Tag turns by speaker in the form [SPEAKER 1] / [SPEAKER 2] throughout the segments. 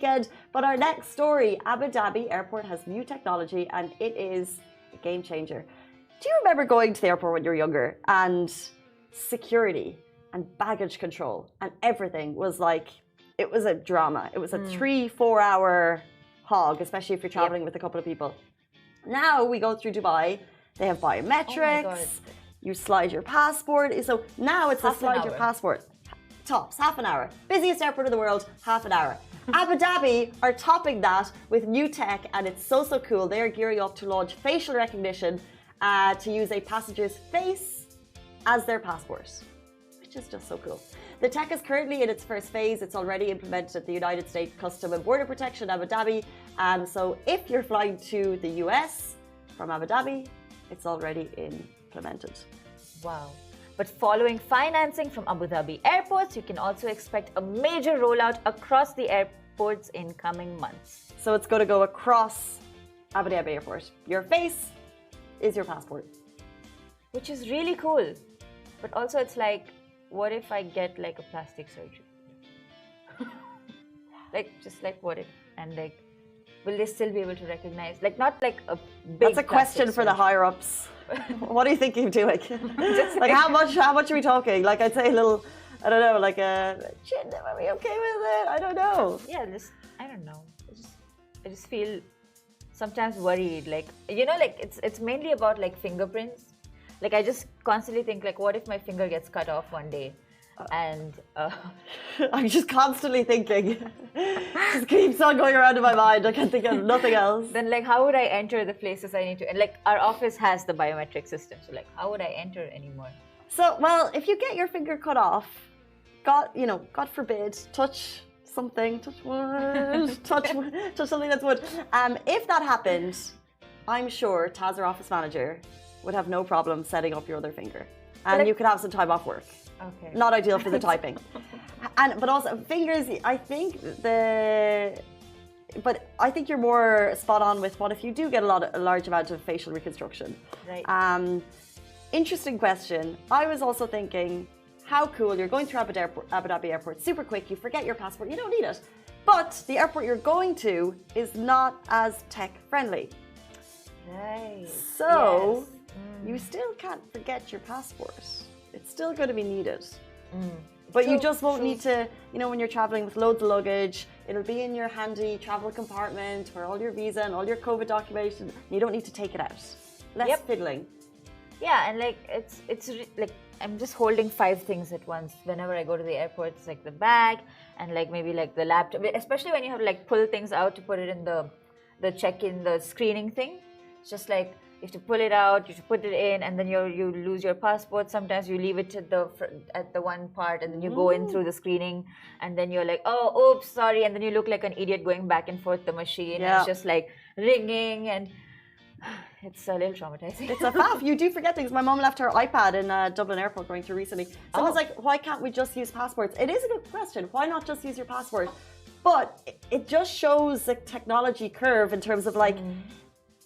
[SPEAKER 1] weekend. But our next story, Abu Dhabi Airport has new technology and it is a game changer. Do you remember going to the airport when you were younger and security and baggage control and everything was like, it was a drama. It was a 3-4 hour hog, especially if you're traveling with a couple of people. Now we go through Dubai, they have biometrics, you slide your passport. So now it's a slide your passport. Tops, half an hour. Busiest airport in the world, half an hour. Abu Dhabi are topping that with new tech and it's so cool. They are gearing up to launch facial recognition to use a passenger's face as their passport, which is just so cool. The tech is currently in its first phase. It's already implemented at the United States Customs and Border Protection Abu Dhabi. So if you're flying to the US from Abu Dhabi, it's already implemented.
[SPEAKER 2] Wow. But following financing from Abu Dhabi airports, you can also expect a major rollout across the airports in coming months.
[SPEAKER 1] So it's going to go across Abu Dhabi airport. Your face is your passport.
[SPEAKER 2] Which is really cool. But also it's like, what if I get like a plastic surgery? What if? And like, will they still be able to recognize? Like, not like a big.
[SPEAKER 1] That's a question for the higher ups. What are you thinking of doing? Like, how much are we talking? Like, I'd say a little, I don't know, like a chin. Are we okay with it? I don't know.
[SPEAKER 2] Yeah, I don't know. I just feel sometimes worried. Like, you know, like it's mainly about like fingerprints. Like, I just constantly think, like, what if my finger gets cut off one day? And
[SPEAKER 1] I'm just constantly thinking. Just keeps on going around in my mind. I can't think of nothing else.
[SPEAKER 2] Then, like, how would I enter the places I need to? And like, our office has the biometric system, so like, how would I enter anymore?
[SPEAKER 1] So, well, if you get your finger cut off, God forbid, touch something, touch wood, touch something that's wood. If that happened, I'm sure Taz, our office manager, would have no problem setting up your other finger, and you could have some time off work.
[SPEAKER 2] Okay.
[SPEAKER 1] Not ideal for the typing, but also fingers. I think but I think you're more spot on with what if you do get a large amount of facial reconstruction.
[SPEAKER 2] Right.
[SPEAKER 1] Interesting question. I was also thinking, how cool! You're going through Abu Dhabi airport, super quick. You forget your passport. You don't need it, but the airport you're going to is not as tech friendly.
[SPEAKER 2] Right.
[SPEAKER 1] So you still can't forget your passport. It's still going to be needed. But you just won't need to, when you're traveling with loads of luggage, it'll be in your handy travel compartment where all your visa and all your COVID documentation, you don't need to take it out. Less fiddling.
[SPEAKER 2] Yeah, and like, it's like, I'm just holding 5 things at once. Whenever I go to the airport, it's like the bag and like maybe like the laptop, especially when you have to like pull things out to put it in the check-in, the screening thing. It's just like, you have to pull it out, you have to put it in, and then you lose your passport. Sometimes you leave it at the one part, and then you go in through the screening, and then you're like, oh, oops, sorry, and then you look like an idiot going back and forth the machine, and it's just like ringing, and it's a little traumatizing.
[SPEAKER 1] It's a faff. You do forget things. My mom left her iPad in Dublin Airport going through recently. Someone's like, why can't we just use passports? It is a good question. Why not just use your passport? But it just shows the technology curve in terms of like.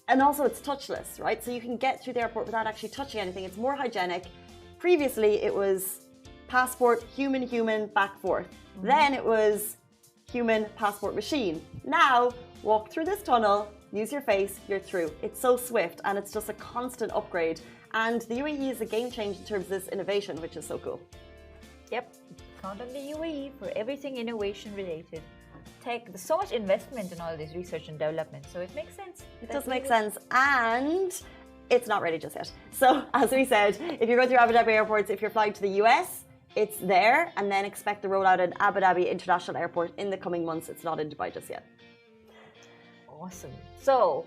[SPEAKER 1] And also it's touchless, right? So you can get through the airport without actually touching anything. It's more hygienic. Previously, it was passport, human, back, forth. Then it was human, passport, machine. Now, walk through this tunnel, use your face, you're through. It's so swift and it's just a constant upgrade. And the UAE is a game change in terms of this innovation, which is so cool.
[SPEAKER 2] Yep, count on the UAE for everything innovation related. Tech, there's so much investment in all this research and development, so it makes sense.
[SPEAKER 1] It does make sense, and it's not ready just yet. So, as we said, if you're going through Abu Dhabi airports, if you're flying to the US, it's there, and then expect the rollout at Abu Dhabi International Airport in the coming months. It's not in Dubai just yet.
[SPEAKER 2] Awesome. So,